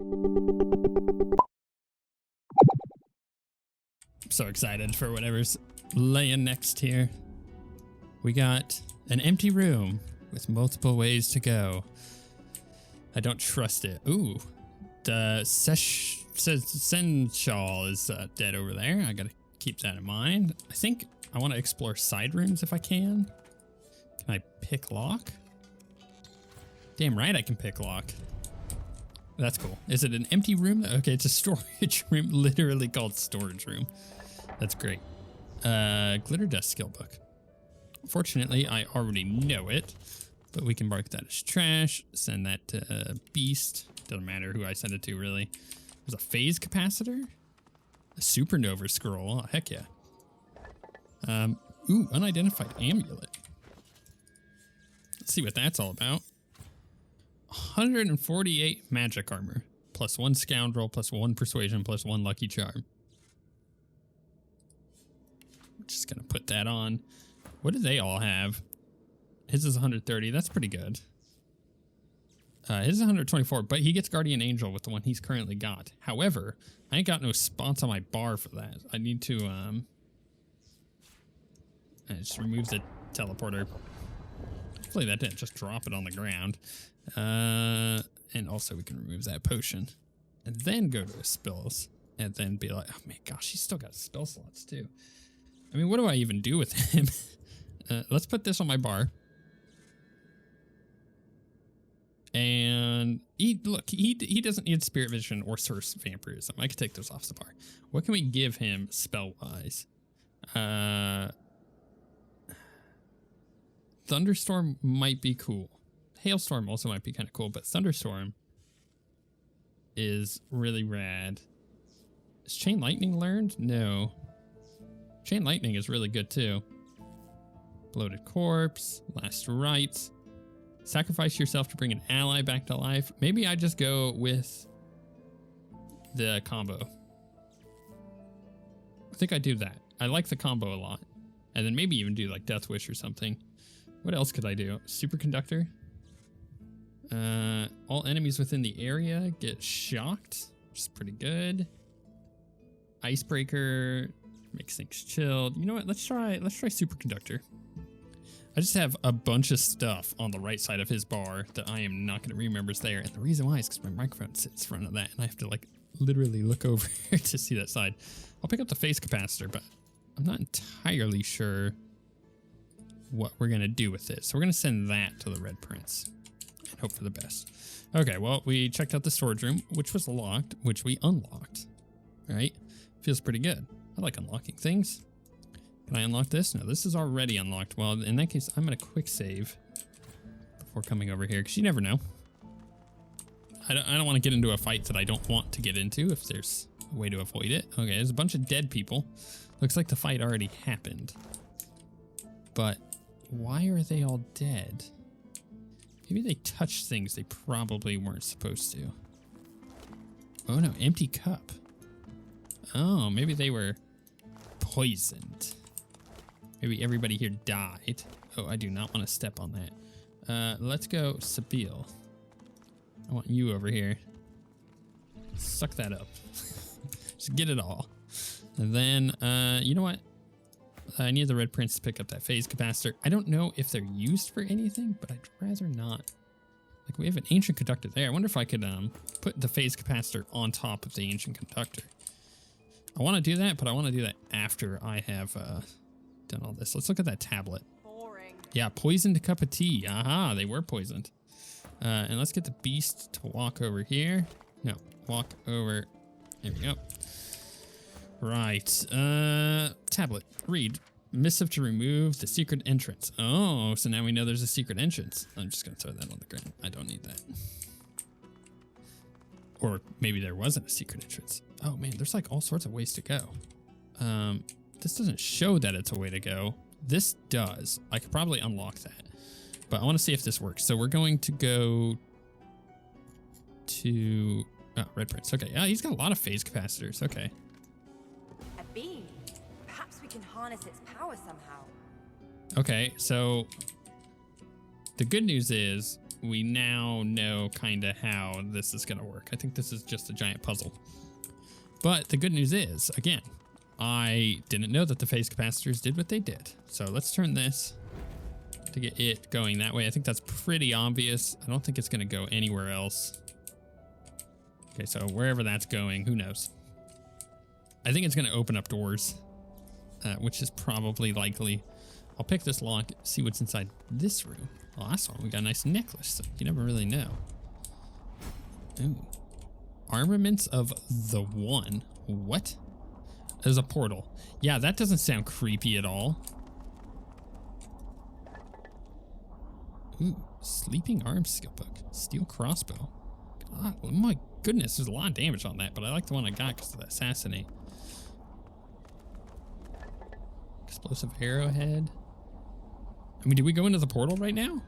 I'm so excited for whatever's laying next here. We got an empty room with multiple ways to go. I don't trust it. Ooh, the Senshal is dead over there. I gotta keep that in mind. I think I want to explore side rooms if I can. Can I pick lock? Damn right I can pick lock. That's cool. Is it an empty room? Okay, it's a storage room, literally called storage room. That's great. Glitter dust skill book. Fortunately, I already know it, but we can mark that as trash. Send that to Beast. Doesn't matter who I send it to, really. There's a phase capacitor, a supernova scroll. Oh, heck yeah. Ooh, unidentified amulet. Let's see what that's all about. 148 magic armor, plus 1 scoundrel, plus 1 persuasion, plus 1 lucky charm. Just gonna put that on. What do they all have? His is 130. That's pretty good. His is 124, but he gets Guardian Angel with the one he's currently got. However, I ain't got no spots on my bar for that. I need to, it just removes the teleporter. Hopefully that didn't just drop it on the ground. And also we can remove that potion. And then go to his spells. And then be like, oh my gosh, he's still got spell slots too. I mean, what do I even do with him? Let's put this on my bar. And he doesn't need Spirit Vision or Source Vampirism. I could take those off the bar. What can we give him spell-wise? Thunderstorm might be cool. Hailstorm also might be kind of cool, but Thunderstorm is really rad. Is Chain Lightning learned? No. Chain Lightning is really good too. Bloated Corpse, Last Rites. Sacrifice yourself to bring an ally back to life. Maybe I just go with the combo. I think I do that. I like the combo a lot. And then maybe even do like Death Wish or something. What else could I do? Superconductor. All enemies within the area get shocked, which is pretty good. Icebreaker makes things chilled. You know what? Let's try Superconductor. I just have a bunch of stuff on the right side of his bar that I am not going to remember is there. And the reason why is because my microphone sits in front of that and I have to like literally look over to see that side. I'll pick up the phase capacitor, but I'm not entirely sure what we're going to do with it. So we're going to send that to the Red Prince and hope for the best. Okay, well, we checked out the storage room, which was locked, which we unlocked. All right, feels pretty good. I like unlocking things. Can I unlock this? No, this is already unlocked. Well, in that case, I'm going to quick save before coming over here, because you never know. I don't want to get into a fight that I don't want to get into if there's a way to avoid it. Okay, there's a bunch of dead people. Looks like the fight already happened. But why are they all dead? Maybe they touched things they probably weren't supposed to. Oh no, empty cup. Oh, maybe they were poisoned. Maybe everybody here died. Oh, I do not want to step on that. Let's go Sabil. I want you over here. Suck that up. Just get it all. And then, you know what? I need the Red Prince to pick up that phase capacitor. I don't know if they're used for anything, but I'd rather not. Like, we have an ancient conductor there. I wonder if I could put the phase capacitor on top of the ancient conductor. I want to do that, but I want to do that after I have done all this. Let's look at that tablet. Boring. Yeah, poisoned cup of tea. Aha, they were poisoned. And let's get the beast to walk over here. No, walk over. There we go. Right. Tablet. Read. Missive to remove the secret entrance. Oh, so now we know there's a secret entrance. I'm just going to throw that on the ground. I don't need that. Or maybe there wasn't a secret entrance. Oh man, there's like all sorts of ways to go. This doesn't show that it's a way to go. This does. I could probably unlock that. But I want to see if this works. So we're going to go to... Oh, Red Prince. Okay. Yeah, he's got a lot of phase capacitors. Okay. A beam. Perhaps we can harness its power somehow. Okay, so the good news is we now know kind of how this is going to work. I think this is just a giant puzzle. But the good news is, again, I didn't know that the phase capacitors did what they did. So let's turn this to get it going that way. I think that's pretty obvious. I don't think it's going to go anywhere else. Okay, so wherever that's going, who knows? I think it's going to open up doors, which is probably likely. I'll pick this lock, see what's inside this room. Oh, that's one. We got a nice necklace, so you never really know. Ooh. Armaments of the One. What? There's a portal. Yeah, that doesn't sound creepy at all. Ooh, Sleeping Arms skill book. Steel crossbow. God, oh my goodness, there's a lot of damage on that, but I like the one I got because of the assassinate. Explosive arrowhead. I mean, do we go into the portal right now?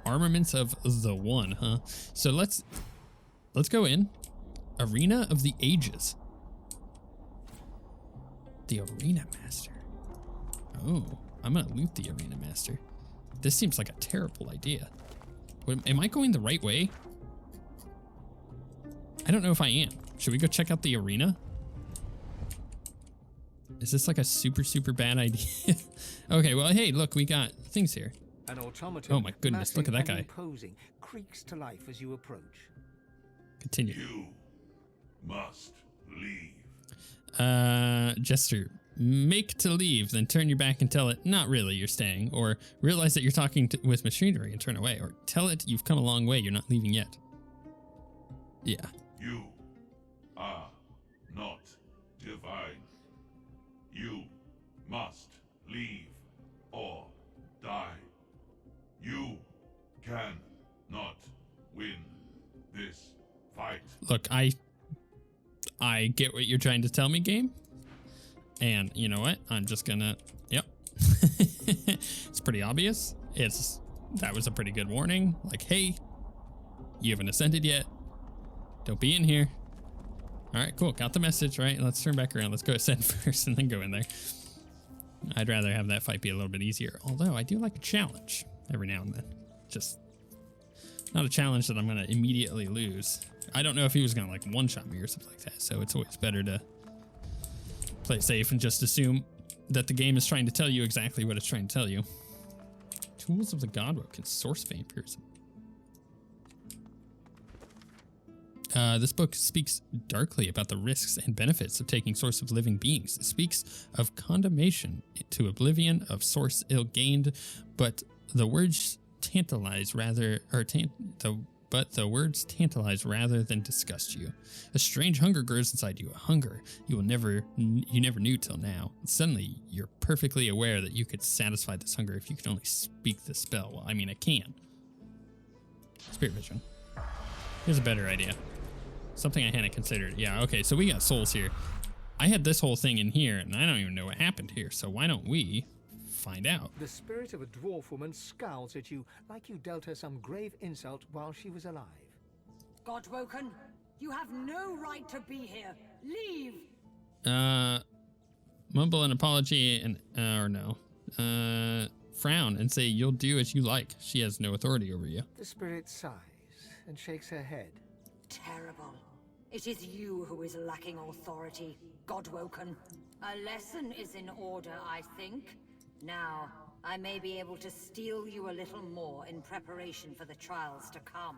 Armaments of the One, huh? So let's go in. Arena of the Ages. The Arena Master. Oh, I'm gonna loot the Arena Master. This seems like a terrible idea. Am I going the right way? I don't know if I am. Should we go check out the arena? Is this like a super, super bad idea? Okay, well, hey, look, we got things here. An automaton, oh my goodness, look at that guy. Imposing, creaks to life as you approach. Continue. You must leave. Jester, make to leave, then turn your back and tell it, not really, you're staying. Or realize that you're talking with machinery and turn away. Or tell it you've come a long way, you're not leaving yet. Yeah. You are not divine. You must leave or die. You can not win this fight. Look, I get what you're trying to tell me, game. And you know what? I'm just gonna, yep. It's pretty obvious. That was a pretty good warning. Like, hey, you haven't ascended yet. Don't be in here. All right, cool. Got the message, right? Let's turn back around. Let's go ascend first and then go in there. I'd rather have that fight be a little bit easier. Although I do like a challenge every now and then. Just not a challenge that I'm going to immediately lose. I don't know if he was going to like one-shot me or something like that. So it's always better to play it safe and just assume that the game is trying to tell you exactly what it's trying to tell you. Tools of the Godwoke can source vampirism. This book speaks darkly about the risks and benefits of taking Source of living beings. It speaks of condemnation to oblivion, of source ill-gained, but the words tantalize rather, but the words tantalize rather than disgust you. A strange hunger grows inside you, a hunger you never knew till now. And suddenly, you're perfectly aware that you could satisfy this hunger if you could only speak the spell. Well, I mean, I can. Spirit vision. Here's a better idea. Something I hadn't considered. Yeah, okay, so we got souls here. I had this whole thing in here, and I don't even know what happened here, so why don't we find out? The spirit of a dwarf woman scowls at you like you dealt her some grave insult while she was alive. Godwoken, you have no right to be here. Leave! Mumble an apology and, or no. Frown and say you'll do as you like. She has no authority over you. The spirit sighs and shakes her head. Terrible. It is you who is lacking authority, Godwoken. A lesson is in order, I think. Now, I may be able to steel you a little more in preparation for the trials to come.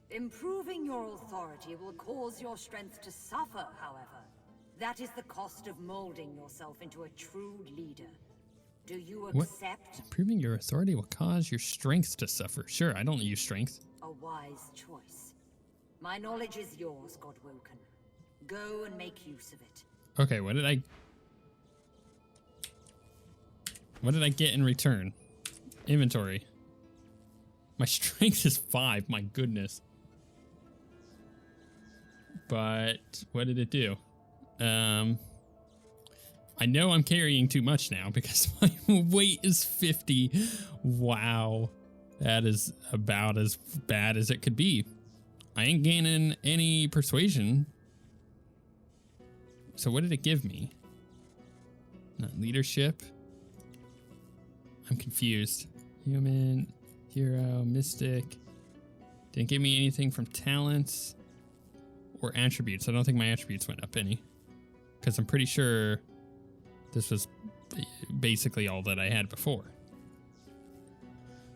Improving your authority will cause your strength to suffer, however. That is the cost of molding yourself into a true leader. Do you accept? Improving your authority will cause your strength to suffer. Sure, I don't use strength. A wise choice. My knowledge is yours, Godwoken. Go and make use of it. Okay, what did I get in return? Inventory. My strength is 5, my goodness. But what did it do? I know I'm carrying too much now because my weight is 50. Wow. That is about as bad as it could be. I ain't gaining any persuasion. So what did it give me? Not leadership. I'm confused. Human, hero, mystic. Didn't give me anything from talents or attributes. I don't think my attributes went up any. Because I'm pretty sure this was basically all that I had before.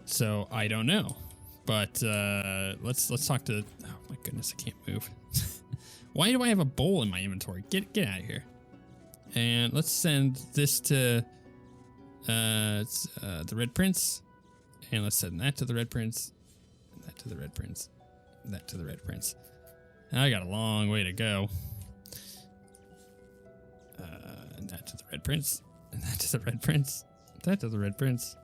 So I don't know. But let's talk to... Oh my goodness, I can't move. Why do I have a bowl in my inventory? Get out of here. And let's send this to the Red Prince. And let's send that to the Red Prince. And that to the Red Prince. And that to the Red Prince. I got a long way to go. And that to the Red Prince. And that to the Red Prince. That to the Red Prince.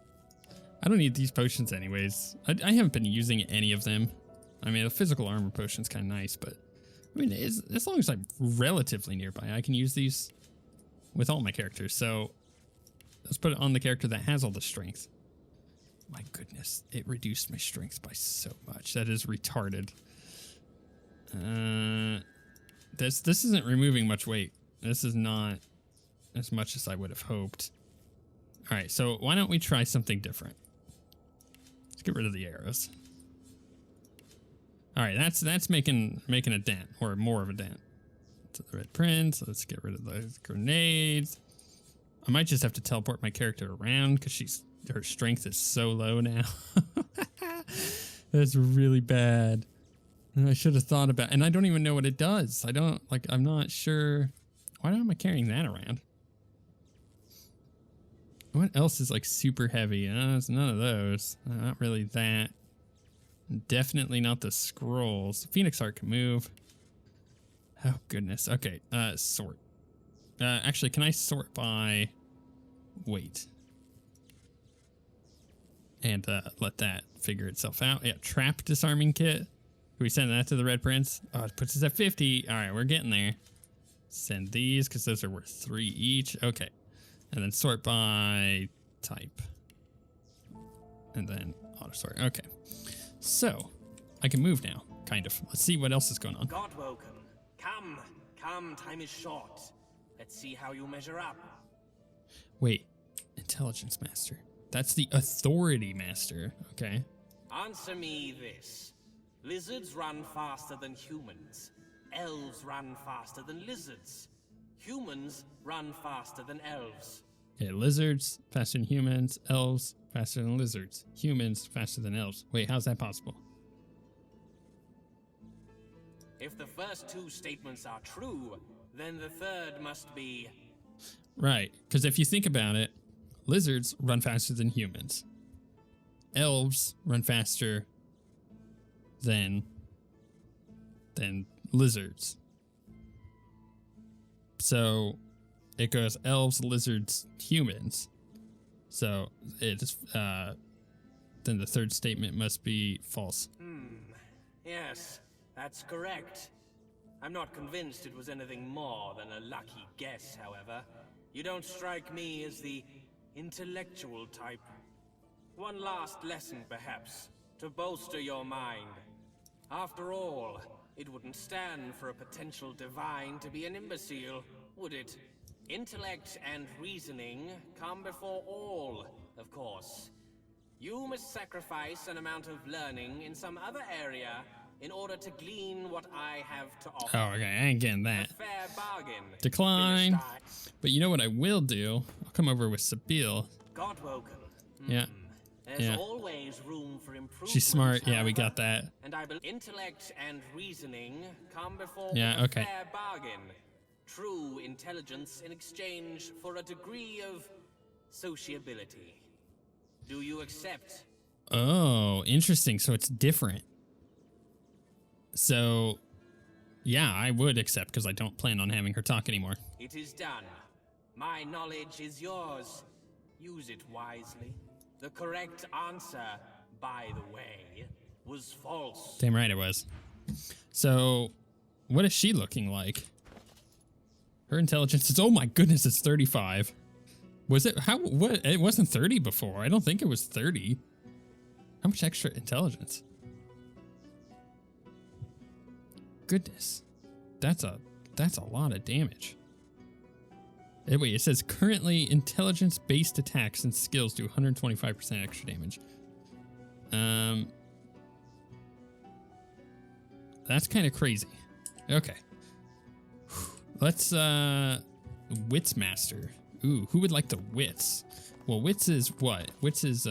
I don't need these potions anyways. I haven't been using any of them. I mean, a physical armor potion's kind of nice, but I mean, as long as I'm relatively nearby, I can use these with all my characters. So let's put it on the character that has all the strength. My goodness, it reduced my strength by so much. That is retarded. This isn't removing much weight. This is not as much as I would have hoped. All right, so why don't we try something different? Let's get rid of the arrows. All right, that's making a dent, or more of a dent. To the Red Prince. Let's get rid of those grenades. I might just have to teleport my character around because her strength is so low now. That's really bad. I should have thought about, and I don't even know what it does. I'm not sure. Why am I carrying that around? What else is like super heavy? It's none of those. Not really that. Definitely not the scrolls. Phoenix Heart can move. Oh goodness. Okay. Sort. Actually, can I sort by weight? And let that figure itself out. Yeah. Trap disarming kit. Can we send that to the Red Prince? Oh, it puts us at 50. All right, we're getting there. Send these because those are worth 3 each. Okay. And then sort by type. And then auto sort. Okay. So, I can move now, kind of. Let's see what else is going on. Godwoken. Come, time is short. Let's see how you measure up. Wait, Intelligence Master. That's the Authority Master. Okay. Answer me this. Lizards run faster than humans. Elves run faster than lizards. Humans run faster than elves. Yeah, lizards faster than humans. Elves faster than lizards. Humans faster than elves. Wait, how's that possible? If the first 2 statements are true, then the third must be... Right, because if you think about it, lizards run faster than humans. Elves run faster than lizards. So it goes elves, lizards, humans. So it's then the third statement must be false. Yes, that's correct. I'm not convinced it was anything more than a lucky guess, however. You don't strike me as the intellectual type. One last lesson, perhaps, to bolster your mind. After all, it wouldn't stand for a potential divine to be an imbecile, would it? Intellect and reasoning come before all, of course. You must sacrifice an amount of learning in some other area in order to glean what I have to offer. Oh, okay, I ain't getting that. A fair bargain. Decline. But you know what I will do? I'll come over with Sabil. Godwoken. Yeah. There's always room for improvement. She's smart. Yeah, we however, got that. And I believe intellect and reasoning come before Yeah, a okay. fair bargain. True intelligence in exchange for a degree of sociability. Do you accept? Oh, interesting. So it's different. So, yeah, I would accept because I don't plan on having her talk anymore. It is done. My knowledge is yours. Use it wisely. The correct answer, by the way, was false. Damn right it was. So, what is she looking like? Her intelligence is, oh my goodness, it's 35. Was it, what, it wasn't 30 before. I don't think it was 30. How much extra intelligence? Goodness. That's a lot of damage. Wait, it says currently intelligence-based attacks and skills do 125% extra damage. That's kind of crazy. Okay. Let's, Wits Master. Ooh, who would like the Wits? Well, Wits is what? Wits is,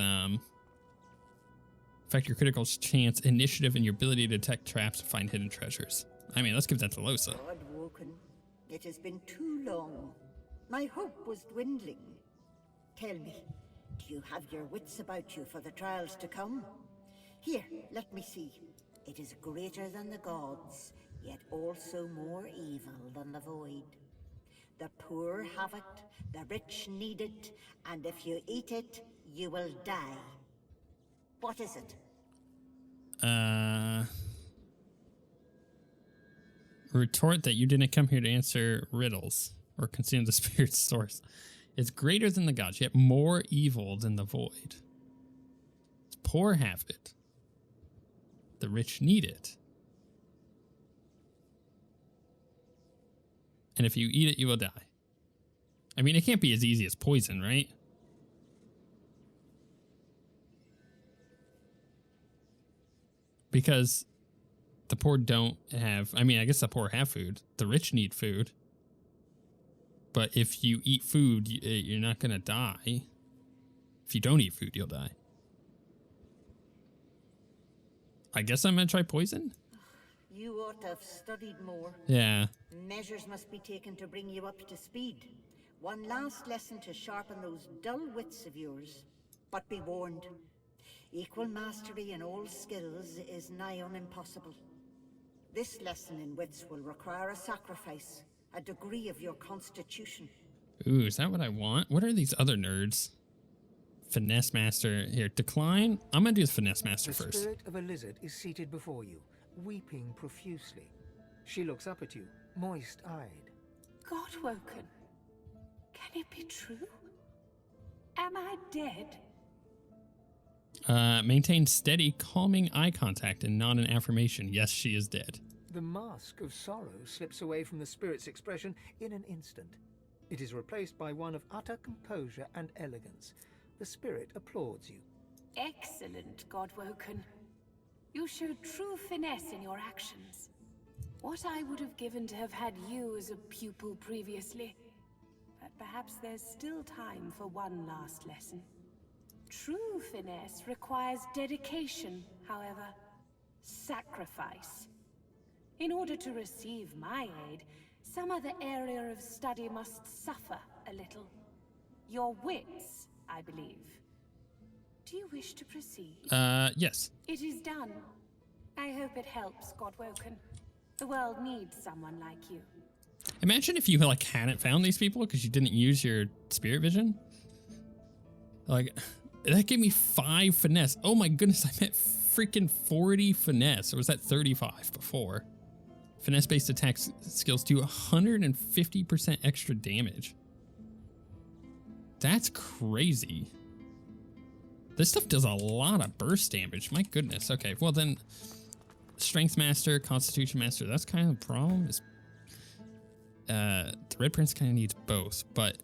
affect your critical chance, initiative, and your ability to detect traps and find hidden treasures. I mean, let's give that to Lohse. Awaken. It has been too long. My hope was dwindling. Tell me, do you have your wits about you for the trials to come? Here, let me see. It is greater than the gods, yet also more evil than the void. The poor have it, the rich need it, and if you eat it, you will die. What is it? Retort that you didn't come here to answer riddles or consume the spirit's source. It's greater than the gods, yet more evil than the void. The poor have it. The rich need it. And if you eat it, you will die. I mean, it can't be as easy as poison, right? Because the poor don't have... I mean, I guess the poor have food. The rich need food. But if you eat food, you're not going to die. If you don't eat food, you'll die. I guess I'm going to try poison? You ought to have studied more. Yeah. Measures must be taken to bring you up to speed. One last lesson to sharpen those dull wits of yours. But be warned, equal mastery in all skills is nigh on impossible. This lesson in wits will require a sacrifice, a degree of your constitution. Ooh, is that what I want? What are these other nerds? Finesse Master. Here, decline. I'm going to do the Finesse Master first. The spirit of a lizard is seated before you, weeping profusely. She looks up at you, moist-eyed. Godwoken. Can it be true? Am I dead? Maintain steady, calming eye contact and not an affirmation. Yes, she is dead. The mask of sorrow slips away from the spirit's expression in an instant. It is replaced by one of utter composure and elegance. The spirit applauds you. Excellent, Godwoken. You showed true finesse in your actions. What I would have given to have had you as a pupil previously. But perhaps there's still time for one last lesson. True finesse requires dedication, however. Sacrifice. In order to receive my aid, some other area of study must suffer a little. Your wits, I believe. Do you wish to proceed? Yes. It is done. I hope it helps, Godwoken. The world needs someone like you. Imagine if you, like, hadn't found these people because you didn't use your spirit vision. Like, that gave me 5 finesse. Oh my goodness, I meant freaking 40 finesse. Or was that 35 before? Finesse-based attack skills do 150% extra damage. That's crazy. This stuff does a lot of burst damage. My goodness. Okay, well then, Strength Master, Constitution Master, that's kind of the problem. Is, the Red Prince kind of needs both, but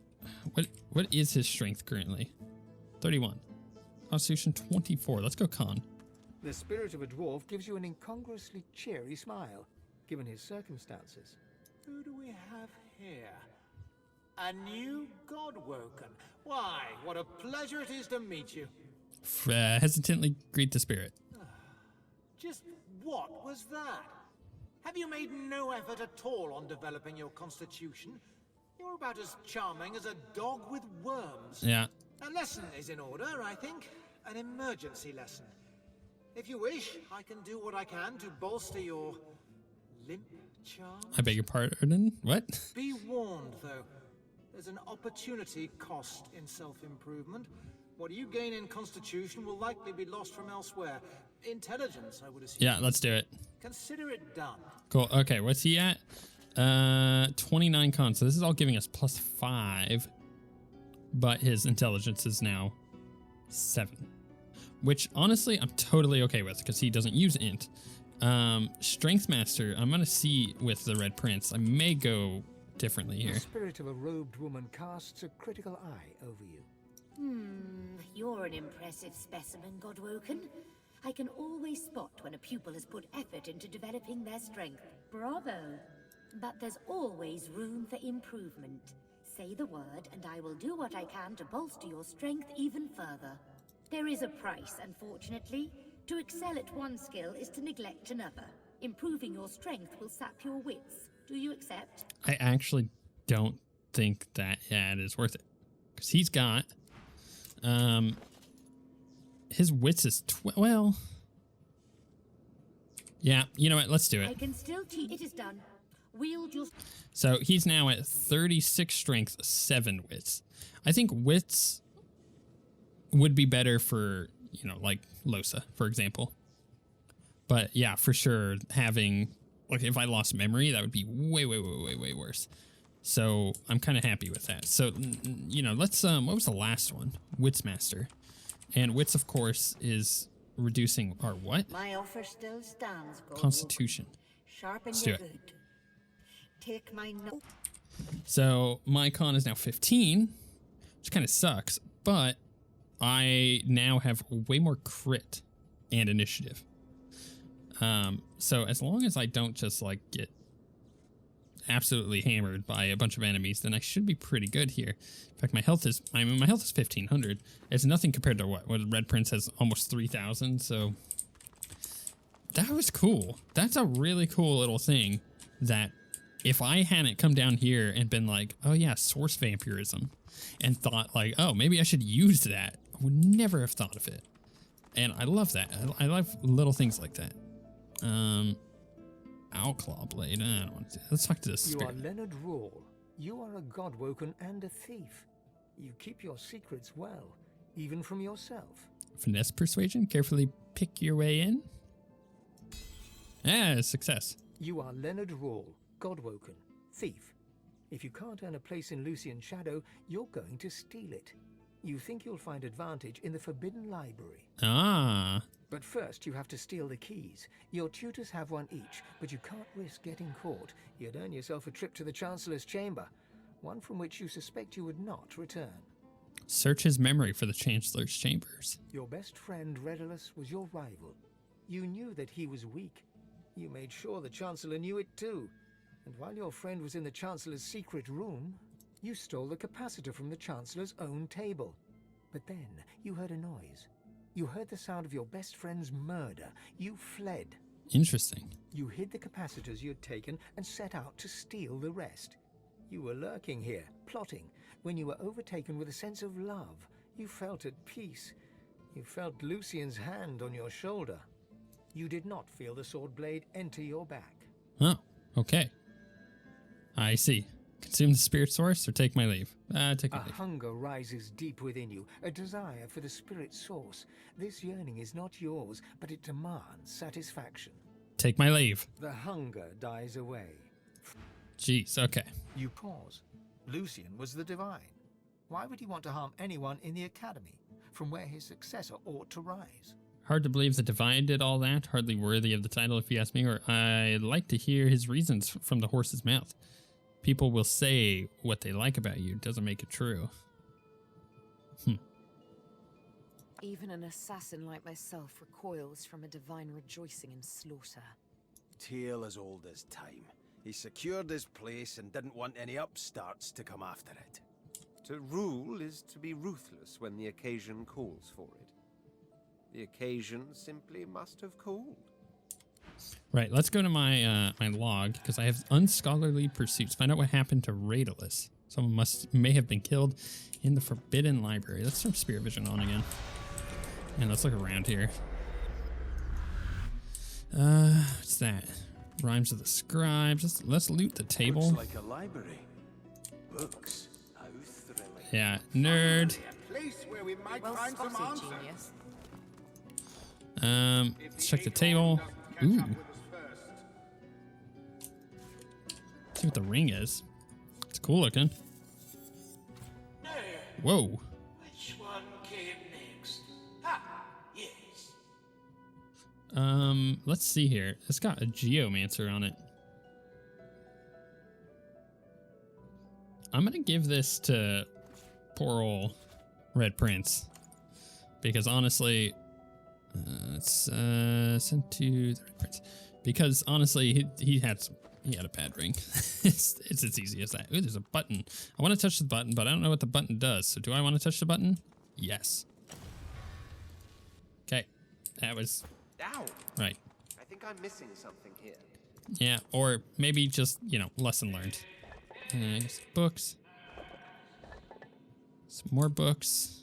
what is his strength currently? 31. Constitution 24. Let's go Con. The spirit of a dwarf gives you an incongruously cheery smile, given his circumstances. Who do we have here? A new Godwoken. Why, what a pleasure it is to meet you. Hesitantly greet the spirit. Just what was that? Have you made no effort at all on developing your constitution? You're about as charming as a dog with worms. Yeah. A lesson is in order, I think. An emergency lesson. If you wish, I can do what I can to bolster your limp charm. I beg your pardon? What? Be warned, though. There's an opportunity cost in self-improvement. What you gain in constitution will likely be lost from elsewhere. Intelligence, I would assume. Yeah, let's do it. Consider it done. Cool. Okay, what's he at? 29 con. So this is all giving us +5. But his intelligence is now 7. Which, honestly, I'm totally okay with, because he doesn't use int. Strength Master, I'm going to see with the Red Prince. I may go differently here. The spirit of a robed woman casts a critical eye over you. You're an impressive specimen, Godwoken. I can always spot when a pupil has put effort into developing their strength. Bravo! But there's always room for improvement. Say the word, and I will do what I can to bolster your strength even further. There is a price, unfortunately. To excel at one skill is to neglect another. Improving your strength will sap your wits. Do you accept? I actually don't think that ad is worth it. Because he's got... his wits is... well... Yeah, you know what? Let's do I it. can still teach. It is done. Wield your... So he's now at 36 strength, 7 wits. I think wits would be better for, you know, like Lohse, for example. But yeah, for sure, having, like, if I lost memory, that would be way, way, way, way, way worse. So I'm kind of happy with that. So, you know, let's, what was the last one? Wits Master. And wits, of course, is reducing our what? My offer still stands, Godwoken. Constitution. Sharpen Let's do your it. good. Take my note. So my con is now 15, which kind of sucks, but I now have way more crit and initiative. So as long as I don't just like get absolutely hammered by a bunch of enemies, then I should be pretty good here. In fact, my health is 1500. It's nothing compared to what Red Prince has almost 3000. So that was cool. That's a really cool little thing that if I hadn't come down here and been like, oh yeah, source vampirism, and thought like, oh, maybe I should use that, I would never have thought of it. And I love that. I love little things like that. Owlclaw blade. I don't want to. Let's talk to this You spirit. are Leonard Rawle. You are a Godwoken and a thief. You keep your secrets well, even from yourself. Finesse persuasion. Carefully pick your way in. Ah, success. You are Leonard Rawle, Godwoken, thief. If you can't earn a place in Lucian's shadow, you're going to steal it. You think you'll find advantage in the Forbidden Library. Ah. But first, you have to steal the keys. Your tutors have one each, but you can't risk getting caught. You'd earn yourself a trip to the Chancellor's chamber, one from which you suspect you would not return. Search his memory for the Chancellor's chambers. Your best friend, Redulus, was your rival. You knew that he was weak. You made sure the Chancellor knew it too. And while your friend was in the Chancellor's secret room, you stole the capacitor from the Chancellor's own table. But then you heard a noise. You heard the sound of your best friend's murder. You fled. Interesting. You hid the capacitors you had taken and set out to steal the rest. You were lurking here, plotting, when you were overtaken with a sense of love. You felt at peace. You felt Lucian's hand on your shoulder. You did not feel the sword blade enter your back. Oh, okay. I see. Consume the spirit source or take my leave? Take my A leave. hunger rises deep within you, a desire for the spirit source. This yearning is not yours, but it demands satisfaction. Take my leave. The hunger dies away. Jeez, okay. You pause. Lucian was the divine. Why would he want to harm anyone in the academy, from where his successor ought to rise? Hard to believe the divine did all that. Hardly worthy of the title, if you ask me. Or I'd like to hear his reasons from the horse's mouth. People will say what they like about you. Doesn't make it true. Even an assassin like myself recoils from a divine rejoicing in slaughter. Tale as old as time. He secured his place and didn't want any upstarts to come after it. To rule is to be ruthless when the occasion calls for it. The occasion simply must have called. Right, let's go to my my log, because I have unscholarly pursuits. Find out what happened to Redulus. Someone may have been killed in the Forbidden Library. Let's turn Spirit Vision on again. And let's look around here. What's that? Rhymes of the Scribes. Let's loot the table. Looks like a library. Books. How thrilling. Yeah, nerd. A place where we might Well find some spotted, answers. genius. Let's check the table. Ooh. See what the ring is. It's cool looking. Whoa. Which one came next? Ah, yes. Let's see here. It's got a geomancer on it. I'm gonna give this to poor ol' Red Prince, because honestly, Let's send to the Red Prince. Because honestly, he had a bad ring. it's as easy as that. Ooh, there's a button. I want to touch the button, but I don't know what the button does. So do I want to touch the button? Yes. Okay. That was... Ow. Right. I think I'm missing something here. Yeah, or maybe just, you know, lesson learned. Books. Some more books.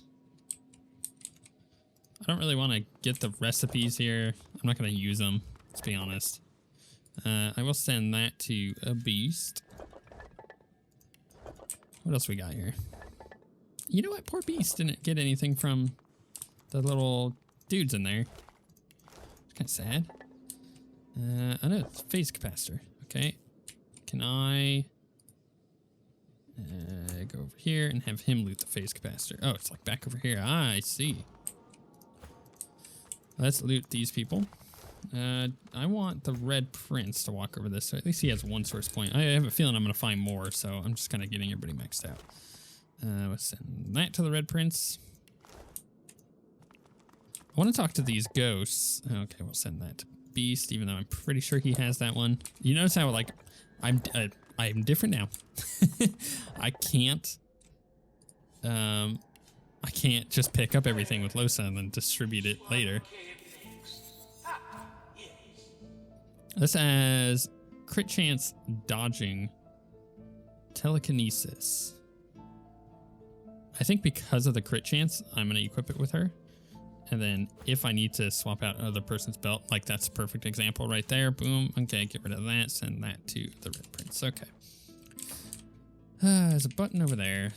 I don't really want to get the recipes here. I'm not going to use them, let's be honest. I will send that to a beast. What else we got here? You know what? Poor beast didn't get anything from the little dudes in there. It's kind of sad. I know it's phase capacitor. Okay. Can I go over here and have him loot the phase capacitor? Oh, it's like back over here. Ah, I see. Let's loot these people. I want the Red Prince to walk over this, so at least he has one source point. I have a feeling I'm going to find more, so I'm just kind of getting everybody maxed out. Let's send that to the Red Prince. I want to talk to these ghosts. Okay, we'll send that to Beast, even though I'm pretty sure he has that one. You notice how, like, I'm different now. I can't just pick up everything with Lohse and then distribute it later. This has crit chance, dodging, telekinesis. I think because of the crit chance, I'm going to equip it with her. And then if I need to swap out another person's belt, like that's a perfect example right there. Boom. Okay, get rid of that. Send that to the Red Prince. Okay. There's a button over there.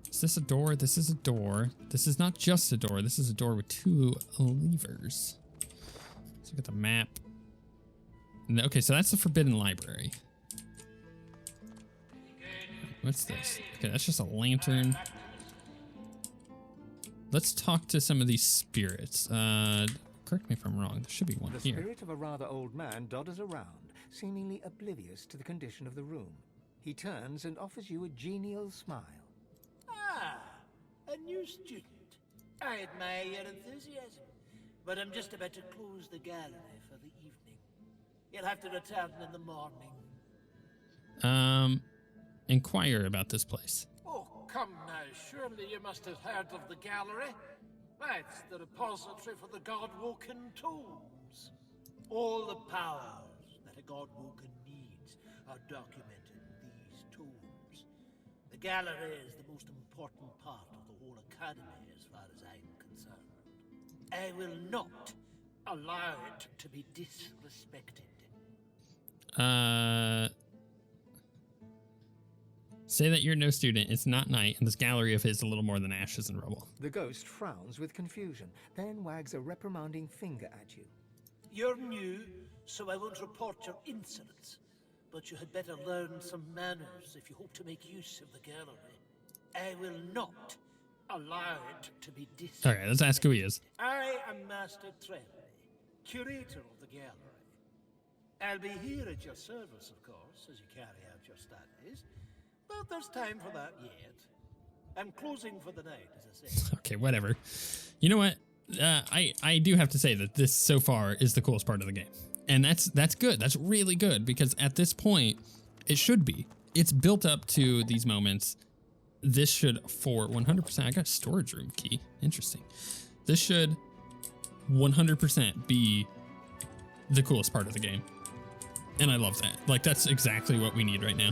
Is this a door? This is a door. This is not just a door. This is a door with 2 levers. Let's look at the map. Okay, so that's the Forbidden Library. What's this? Okay, that's just a lantern. Let's talk to some of these spirits. Correct me if I'm wrong. There should be one here. The spirit of a rather old man dodders around, seemingly oblivious to the condition of the room. He turns and offers you a genial smile. Ah, a new student. I admire your enthusiasm, but I'm just about to close the gallery for the evening. You'll have to return in the morning. Inquire about this place. Oh, come now. Surely you must have heard of the gallery. That's the repository for the God-woken tomes. All the powers that a God-woken needs are documented in these tomes. The gallery is the most important part of the whole academy as far as I'm concerned. I will not allow it to be disrespected. Say that you're no student, it's not night, and this gallery of his is a little more than ashes and rubble. The ghost frowns with confusion, then wags a reprimanding finger at you. You're new, so I won't report your insolence. But you had better learn some manners if you hope to make use of the gallery. I will not allow it to be disrespected. Alright, let's ask who he is. I am Master Tremblay, curator of the gallery. I'll be here at your service, of course, as you carry out your studies. But there's time for that yet. I'm closing for the night, as I say. Okay, whatever. You know what? I do have to say that this so far is the coolest part of the game. And that's good. That's really good, because at this point, it should be. It's built up to these moments. This should, for 100%, I got a storage room key. Interesting. This should 100% be the coolest part of the game. And I love that. Like, that's exactly what we need right now.